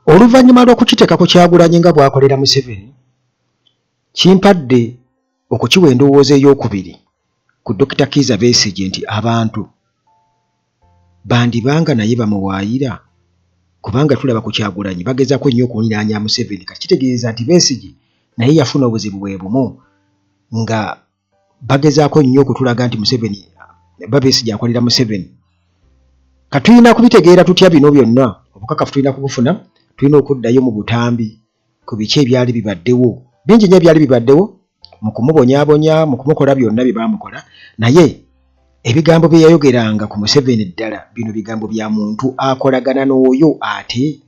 Oluvannyuma lw'okukiteekako Kyagulanyi nga bw'akolera Museveni kimpadde okukiwa endowooza ey'okubiri ku Dr. Kizza Besigye nti abantu bandibanga naye bamuwaayira kubanga tulaba ku Kyagulanyi bagezaako nnyo okuniraanya Museveni kati kitegeeza nti Besigye naye yafuna obuzibu bwe bumu nga bagezaako nnyo okutulaga nti Museveni Besigye akolera Museveni. Katulina kubitegeera tutya bino byonna obukakafu tulina kubufuna, tulina okuddayo mu butambi ku biki ebyali bibaddewo. Bingi nnyo ebyali bibaddewo mu kumubonyaabonya, mu kumukola byonna bye baamukola, naye ebigambo bye yayogeranga ku Museveni ddala bino bigambo bya muntu akolagana n'oyo ate,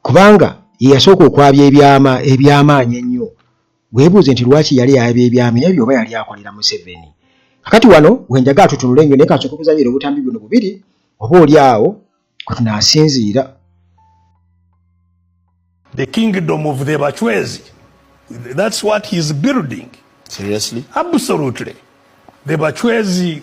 kubanga ye yasooka okwabya ebyamaanyi ennyo. Weebuuze nti lwaki yali yabya ebyami ebyo oba yali akolera Museveni. Kakati wano wenjaga tutunule nnyo naye kasooka okuzannyira obutambi buno bubiri oba oli awo kwe tunaasinziira. The kingdom of the Bachwezi. That's what he's building. Seriously? Absolutely. The Bachwezi,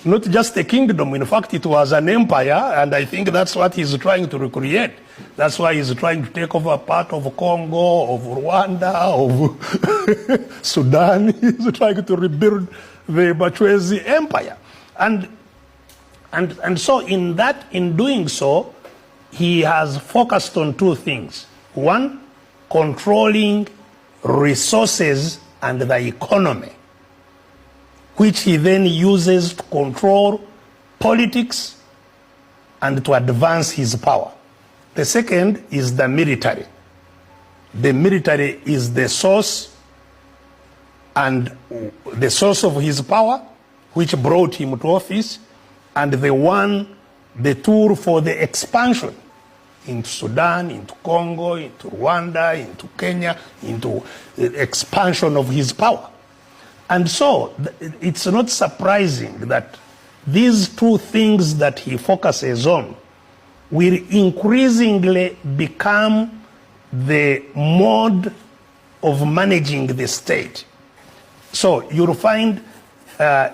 not just a kingdom, in fact, it was an empire, and I think that's what he's trying to recreate. That's why he's trying to take over part of Congo, of Rwanda, of Sudan. He's trying to rebuild the Bachwezi empire. And so in doing so, he has focused on two things. One, controlling resources and the economy, which he then uses to control politics and to advance his power. The second is the military. The military is the source and the source of his power, which brought him to office, and the tool for the expansion into Sudan, into Congo, into Rwanda, into Kenya, into the expansion of his power. And so it's not surprising that these two things that he focuses on will increasingly become the mode of managing the state. So you'll find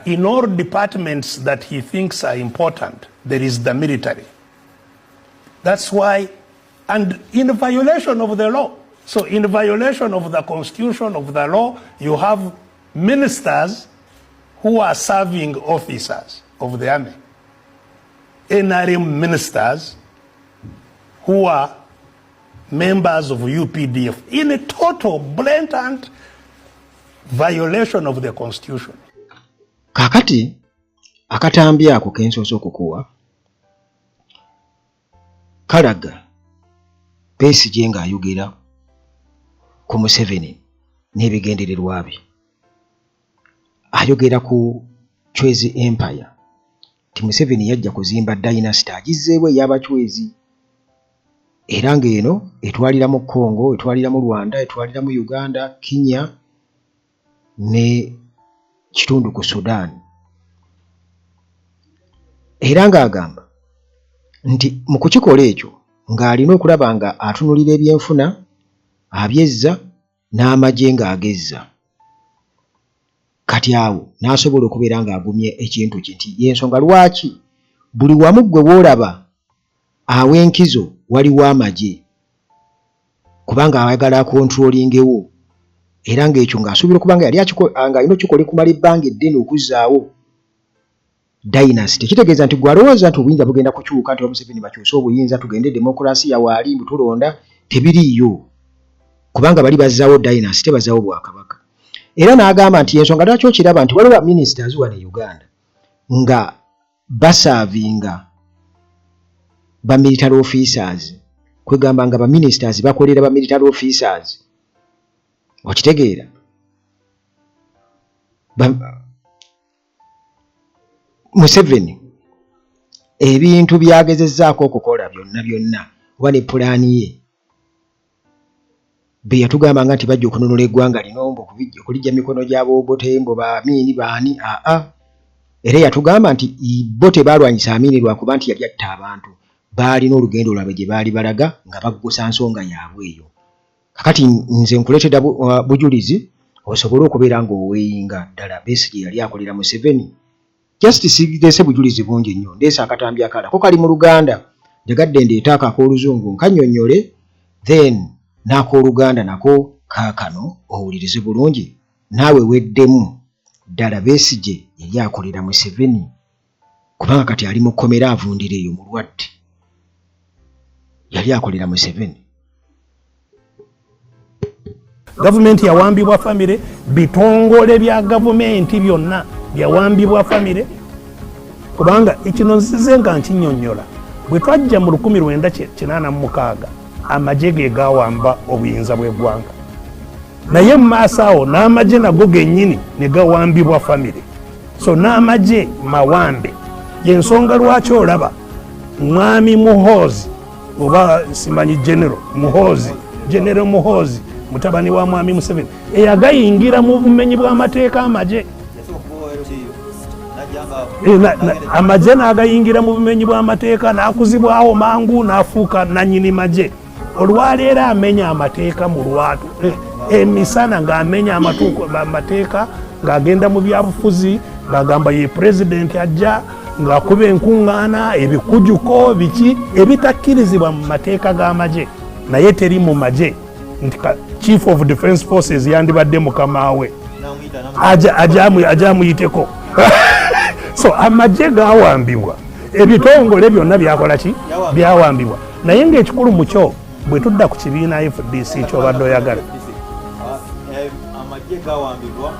in all departments that he thinks are important, there is the military. That's why, and in violation of the law. So in violation of the constitution, of the law, you have ministers who are serving officers of the army. NRM ministers who are members of UPDF in a total blatant violation of the constitution. Kakati akatambi ako kensoose okukuwa kalaga Besigye ng'ayogera ku Museveni n'ebigendererwa bye. Ayogera ku Chwezi Empire ti Museveni yajja kuzimba dynasty agizzeewo ey'Abachwezi era ng'eno etwalira mu Congo, etwalira mu Rwanda, etwalira mu Uganda, Kenya ne kitundu ku Sudan. Era ng'agamba nti mu kukikola ekyo ng'alina okulaba nga atunulira ebyenfuna, abyezza n'amagye ng'agezza. Kati awo n'asobola okubeera ng'agumye ekintu kye nti y'ensonga lwaki buli wamu gwe w'olaba aw'enkizo waliwo amagye, kubanga ayagala akontrolingewo era ng'ekyo ng'asuubira okuba nga alina okikola kumala ebbanga eddene okuzzaawo dynasty. Kitegeeza nti gwe alowooza nti obuyinza bugenda kukyuka nti Museveni bakyuse obuyinza tugende demokulasiya waali tulonda, tebiriiyo kubanga bali bazzaawo dynasty, bazzaawo bwakabaka. Era n'agamba nti ensonga lwaki okiraba nti waliwo ministers wano e Uganda nga basaavinga ba military officers, kwegamba nga ba ministers bakolera ba military officers. Okitegeera? Museveni ebintu byagezezzaako okukola byonna oba ne pulaani ye be yatugamba nga nti bajja okununula eggwanga lino okulijja mikono gy'Abobote mbo baamiini baani era yatugamba nti bo tebaalwanyisa Amiini lwakuba nti yali atta abantu, baalina olugendo lwabwe gye baali balaga nga baggusa nsonga yaabwe eyo. Kakati nze nkuleetera bujulizi osobole okubeera ng'oweeyinga ddala Besigye yali akolera Museveni. Justice ndeese bujulizi bungi nnyo, ndeese akatambi akalala ko kali mu Luganda njagadde ndeeta ak'oluzungu nkanyonyole then n'ak'oluganda nako kaakano owulirize bulungi naawe weddemu ddala Besigye yali akolera Museveni kubanga kati ali mu kkomera avundira eyo mulwadde yali akolera Museveni. Gavumenti yawambibwa famire, bitongole bya gavumenti byonna byawambibwa famire kubanga ekino nzize nga nkinyonnyola bwe twajja mu 1986 amagye ge gawamba obuyinza bw'eggwanga naye mu maaso awo n'amagye nago gennyini ne gawambibwa famire. So n'amagye mawambe yensonga lwaki olaba mwami Muhoozi oba simanyi General Muhoozi mutabani wa mwami Museveni eyagayingira mu bumenyi bw'amateeka amagye amagye n'agayingira mu bumenyi bw'amateeka n'akuzibwawo mangu n'afuuka nannyini magye. Olwaleero amenya amateeka mu lwatu emisana ng'amenya amateeka ng'agenda mu byabufuzi ng'agamba ye pulezidenti ajja ng'akuba enkuŋŋaana ebikujuko biki ebitakkirizibwa mu mateeka g'amagye naye teri mu magye nti Chief of Defence Forces yandibadde mukama we ajamuyiteko. So amagye gawambibwa ebitongole byonna byakola ki byawambibwa naye ng'ekikulu mu kyo bwe tudda ku kibiina FDC kyobadde oyagala amagye gawambibwa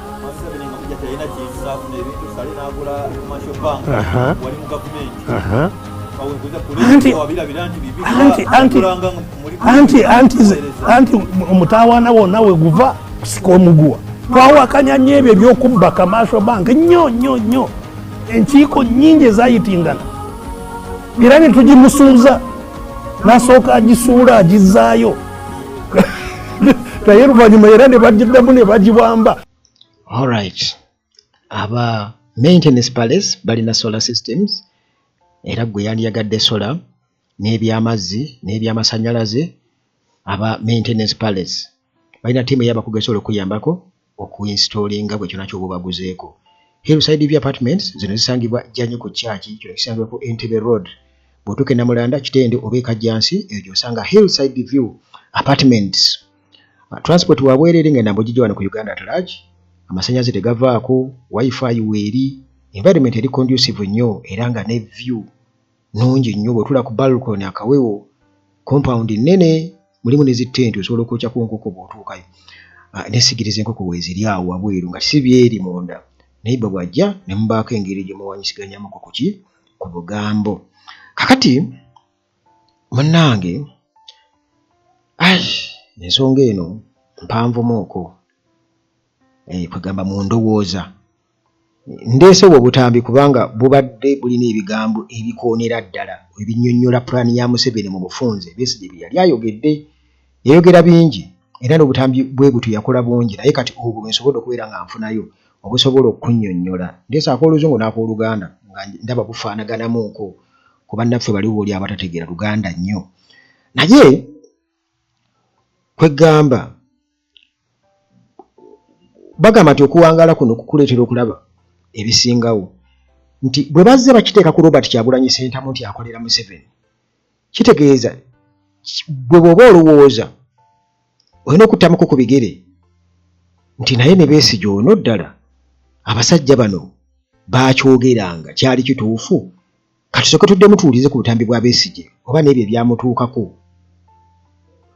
anti omutawaana wonna we guva kusika omuguwa twawakanya nnyo ebyo ebyokubba Commercial Bank nnyo enkiiko nnyingi ezayitingana era ne tugimusuuza n'asooka agisuula agizaayo naye luvannyuma era ne bagiddamu ne bagibwamba. Alright, aba maintenance palace balina solar systems era gwe yandiyagadde solar n'ebyamazzi n'ebyamasanyalaze. Aba maintenance palace balina tiimu ey'abakugesobola okuyambako okuinstallinga bwe kyonna ky'oba baguzeeko. Hillside View Apartments zino zisangibwa Jjanyo ku Church kino kisangibwa ku Entebbe Road. Bw'otuuka e Namulanda Kitende oba e Kajjansi eyo gy'osanga Hillside View Apartments. Transport wabwerere ngenda mbojijja wano ku Uganda at large. Amasannyalaze tegavaako, wifi weeri, environment eri conducive nnyo era nga ne view nungi nnyo. Bw'otula ku balcony akawewo compound nnene mulimu ne zitente osobola okwokya ku nkoko bw'otuukayo. Nesigiriza enkoko weeziri awo wabweru nga si byeri munda. Naye bw'ajja ne mubaako engeri gye muwanyisiganyamu ku bugambo. Kakati munnange ensonga eno mpanvumuuko kwegamba mu ndowooza ndeese obutambi kubanga bubadde bulina ebigambo ebikoonera ddala ebinnyonnyola pulaani ya Museveni mu bufunze. Besigye bye yali ayogedde yayogera bingi era n'obutambi bwe butu yakola bungi naye kati obwo bwe nsobola okubeera nga nfunayo obusobola okunnyonnyola ndeese ak'oluzungu n'ak'oluganda nga ndaba bufaanaganamuuko kuba naffe baliwo oli abatategeera Luganda nnyo. Naye kwegamba bagamba nti okuwangaala kuno kukuleetera okulaba ebisingawo nti bwe bazze bakiteeka ku Robert Kyagulanyi Ssentamu nti akolera Museveni kitegeeza bwe bw'oba olowooza olina okuttamuko ku bigere nti naye ne Besigye ono ddala abasajja bano baakyogeranga kyali kituufu. Katusooke tuddemu tuwulize ku butambi bwa Besigye oba n'ebyo ebyamutuukako.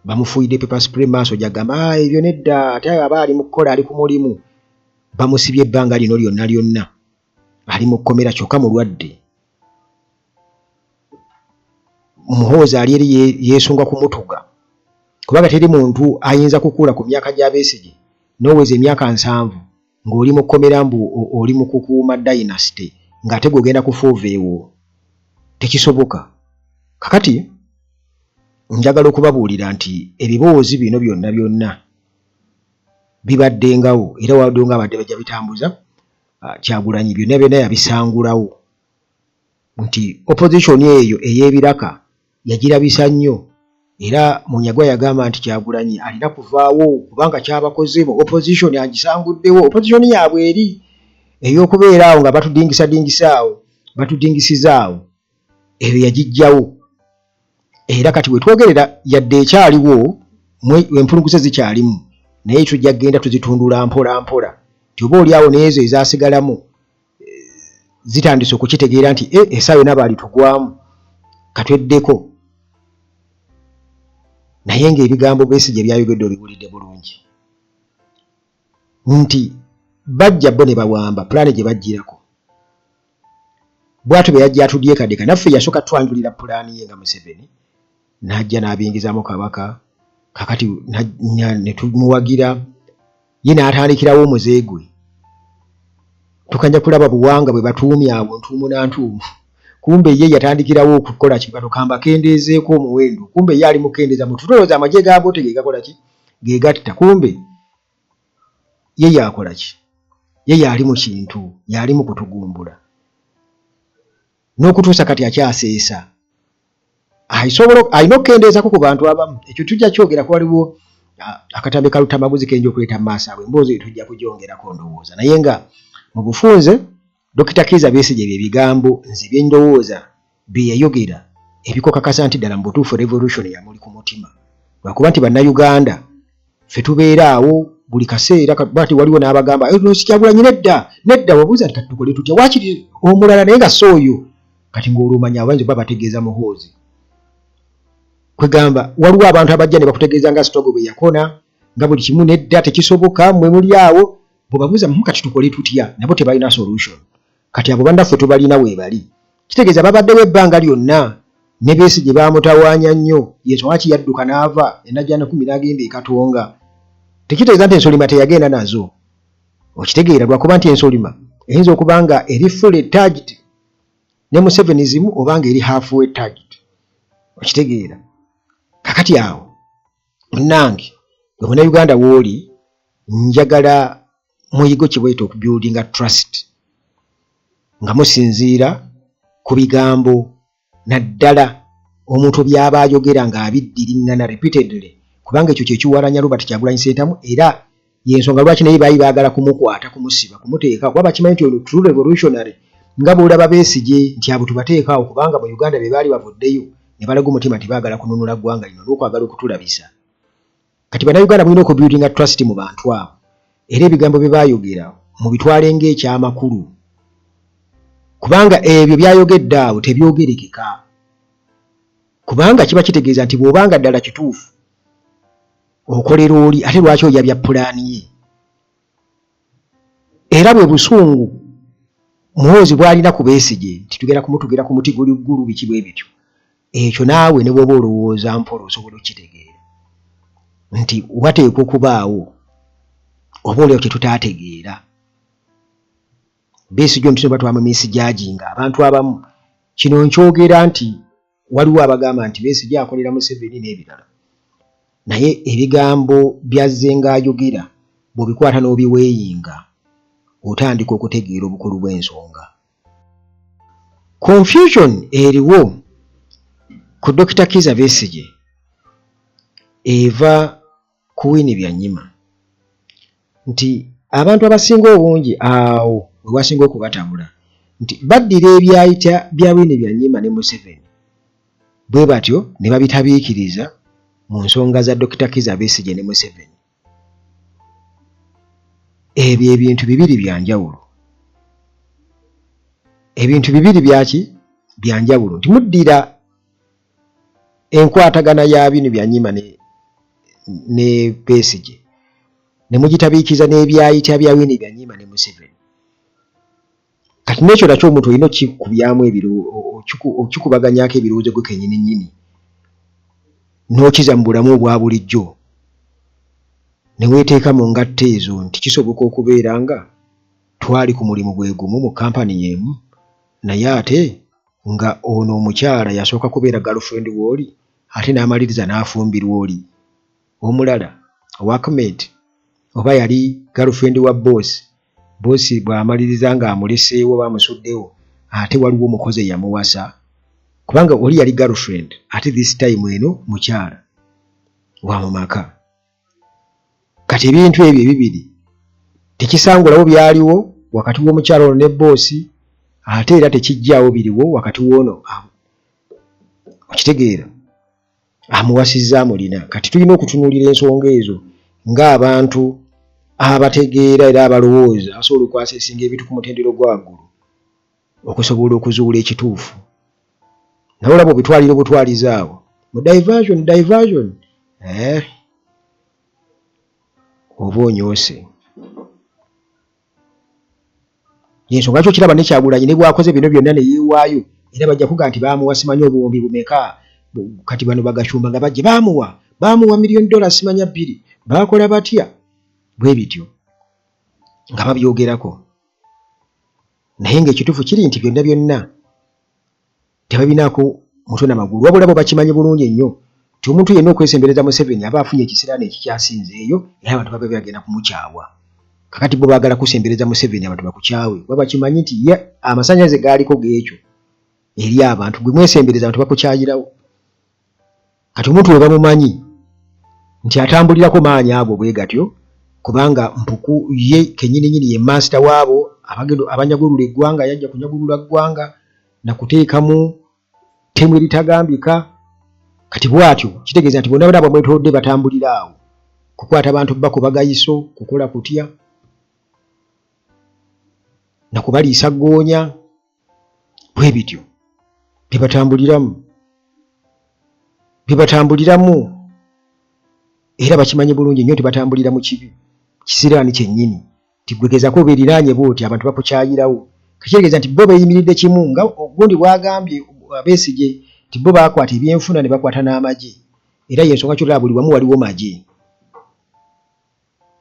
Bamufuuyidde paper spray maaso gy'agamba ebyo nedda ate aba ali mu kukola ali ku mulimu. Bamusibye ebbanga lino lyonna ali mu kkomera kyokka mulwadde. Muhoozi ali eri yeesunga kumutuga kubanga teri muntu ayinza kukuula ku myaka gya Besigye n'oweza emyaka 7 ng'oli mu kkomera mbu oli mu kukuuma dynasty ng'ate gw'ogenda kufuuva ewo tekisoboka. Kakati njagala okubabuulira nti ebiboozi bino byonna bibaddengawo era wadde nga abadde bajja bitambuza Kyagulanyi byonna yabisangulawo nti opposition eyo ey'ebiraka yagirabisa nnyo era Munyagwa yagamba nti Kyagulanyi alina kuvaawo kubanga kyabakozebo opposition agisanguddewo. Opposition yaabwe eri ey'okubeeraawo nga batudingisizaawo ebyo yagijjawo era kati wetwogerera yadde ekyaliwo empulunguse zikyalimu naye tujja kgenda tuzitundula mpola mpola nti oba oli awo n'ezo ezasigalamu zitandise okukitegeera nti essaawa yonna baali tugwamu katweddeko naye ng'ebigambo Besigye byayogedde obiwulidde bulungi nti bajja bo ne bawamba pulaani gye bajjirako bw'atyo bwe yajja atudyekadeka naffe yasooka twanjulira pulaani ye nga Museveni n'ajja n'abingizaamu kabaka kakati ne tumuwagira ye n'atandikirawo omuze gwe tukanja kulaba buwanga bwe batuumye abo ntuumu na ntuumu kumbe ye yatandikirawo okukola kibano kamba kendeezeeko omuwendo kumbe ye ali mukendeeza mutulowooza amagye gaabo tegegakola ki gegatta kumbe ye yakola ki ye yali mu kintu yali mu kutugumbula n'okutuusa kati akyaseesa alina okukendeezako ku bantu abamu ekyo tujja kyogerako waliwo akatambi kalutamabuzi kenja okuleeta mu maaso abwe emboozi tujja kugyongerako ndowooza naye nga mu bufunze Dr. Kizza Besigye bye bigambo nze bye ndowooza bye yayogera ebikokakasa nti ddala mu butuufu revolution yamuli ku mutima lwakuba nti bannayuganda ffe tubeera awo buli kaseera bati waliwo n'abagamba Kyagulanyi nedda wabuuza nti kati tukole tutya waakiri omulala naye nga sooyo kati ng'olumanya abayinza oba bategeeza muhoozi kwegamba waliwo abantu abajja ne bakutegeeza nga Sitogo bwe yakona nga buli kimu nedda tekisoboka mmwe muli awo bwebabuuza kati tukole tutya nabo tebalina solution kati abo bannaffe tubalina weebali kitegeeza babaddewo ebbanga lyonna ne Besigye baamutawaanya nnyo yesu waaki yadduka n'ava enajjana 10 n'agenda ekatonga tekitegeeza nti ensolima teyagenda nazo okitegeera lwakuba nti ensolima eyinza okuba nga eri fully target ne Musevenizimu obanga eri halfway target okitegeera kakati awo nange Uganda wooli njagala muyigo kibwete okubuildinga trust nga musinziira ku bigambo naddala omuntu byaba ayogera nga abiddiringana repeatedly kubanga ekyo kyekiwalanya Robert Kyagulanyi Ssentamu era yensonga lwaki naye baali baagala kumukwata kumusiba kumuteeka kuba bakimanyi nti ono true revolutionary nga bw'olaba Besigye nti abo tubateekaawo kubanga mu Uganda be baali bavuddeyo ne balaga omutima nti baagala kununula ggwanga lino n'okwagala okutulabisa kati bannayuganda mulina okubuildinga trust mu bantu abo era ebigambo bye baayogera mu bitwale ng'ekyamakulu kubanga ebyo byayogedde awo tebyogerekeka kubanga kiba kitegeeza nti bw'obanga ddala kituufu okolera oli ate lwaki oyabya pulaani ye era bwe busungu muhoozi bw'alina ku Besigye nti tugenda kumutugera ku muti gulu biki bwe bityo ekyo naawe ne bw'oba olowooza mpola osobola okitegeera nti wateekwa okubaawo oba olio kyetutaategeera Besigye omutuno batwama misijajinga abantu abamu kino nkyogera nti waliwo abagamba nti Besigye akolera Museveni n'ebirala naye ebigambo byazze ng'ayogera bw'obikwata n'obiweeyinga otandika okutegeera obukulu bw'ensonga confusion eriwo ku Dr. Kizza Besigye eva ku Winnie Byanyima nti abantu abasinga obungi awo we wasinga okubatabula nti baddira ebyayita bya Winnie Byanyima ne Museveni bwe batyo ne babitabiikiriza mu nsonga za Dr. Kizza Besigye ne Museveni ebyo ebintu bibiri byanjawulo ebintu bibiri byaki byanjawulo nti muddira enkwatagana ya Winnie Byanyima ne Besigye ne mugitabiikiza n'ebyayita bya Winnie Byanyima ne Museveni kati n'ekyo nakyo omuntu olina okikubyamu okikubaganyako ebirowoozo gwe kennyini nnyini n'okiza mu bulamu obwa bulijjo ne weeteeka mu ngatto ezo nti kisoboka okubeera nga twali ku mulimu gwe gumu mu kampani y'emu naye ate nga ono omukyala yasooka kubeera girlfriend w'oli ate n'amaliriza n'afumbirwa oli omulala workmate oba yali girlfriend wa boosi bw'amaliriza ng'amuleseewo bamusuddewo ate waliwo omukozi eyamuwasa kubanga oli yali girlfriend ate this time eno mukyala wa mu maka kati ebintu ebyo ebibiri tekisangulawo byaliwo wakati w'omukyala ono ne boosi ate era tekijjaawo biriwo wakati w'ono okitegeera amuwasizza mulina. Kati tulina okutunuulira ensonga ezo ng'abantu abategeera era abalowooza asobola okwaseesinga ebintu ku mutendero gw'aggulu okusobola okuzuula ekituufu. Naye olaba obutwaliro butwalizaawo mu diversion oba onyoose. Yensonga kyo kiraba ne Kyagulanyi ne bwakoze bino byonna ne yeewaayo era bajja kuga nti baamuwa simanyi obuwumbi bumeka, kati bano bagacumba nga bajje baamuwa $1,000,000 simanya 2 baakola batya bwe bityo nga babyogerako. Naye ng'ekituufu kiri nti byonna byonna tebabinaako mutwe n'amagulu, wabula bo bakimanyi bulungi ennyo nti omuntu yenna okwesembereza Museveni aba afunye ekisiraani ekikyasinzeeyo era abantu baba bagenda kumukyawa. Kakati bo baagala kusembereza Museveni abantu bakukyawe, baba bakimanyi nti ye amasannyalaze gaaliko geekyo eri abantu, gwe mwesembereza abantu bakukyayirawo. Kati omuntu we bamumanyi nti atambulirako maanyi ago bwe gatyo, kubanga mpuku ye kennyininyini ye master waabo abanyagulula eggwanga, yajja kunyagulula ggwanga na kuteekamu ttemu eritagambika. Kati bw'atyo kitegeeza nti bonna bonna bamwetoolodde batambulira awo, kukwata abantu bakubaga iso, kukola kutya na kubaliisa ggoonya, bwe bityo bye batambuliramu era bakimanyi bulungi nnyo tibatambulira mu kibi kisiraani kyennyini. Tigwegezaako obeeriraanye booti abantu bakukyayirawo. Kitegeeza nti bo beeyimiridde kimu nga ogundi bw'agambye Besigye nti bo baakwata ebyenfuna ne bakwata n'amagye, era y'ensonga kyolaba buli wamu waliwo magye.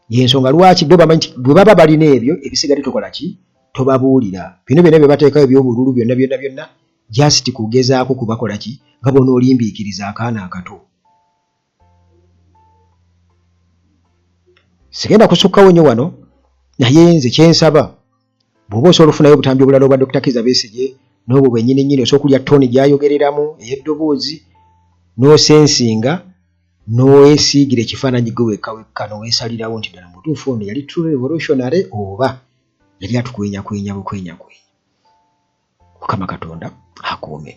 Y'ensonga lwaki bo bamanyi nti bwe baba balina ebyo ebisigadde tokola ki, tobabuulira. Bino byonna bye bateekayo eby'obululu byonna just kugezaako kubakola ki, nga bona olimbiikiriza akaana akato. Sigenda kusukkawo nnyo wano, naye nze kyensaba bw'oba osobola okufunayo obutambi obulala obwa Dr. Kizza Besigye n'obwo bwennyini osobola okulya ttoni gy'ayogereramu ey'eddoboozi n'osensinga n'oweesiigira ekifaananyi gwe wekka n'oweesalirawo nti ddala mutuufu ono yali true revolutionary oba yali atukwenyakwenya bukwenyakwenya. Mukama Katonda akuume.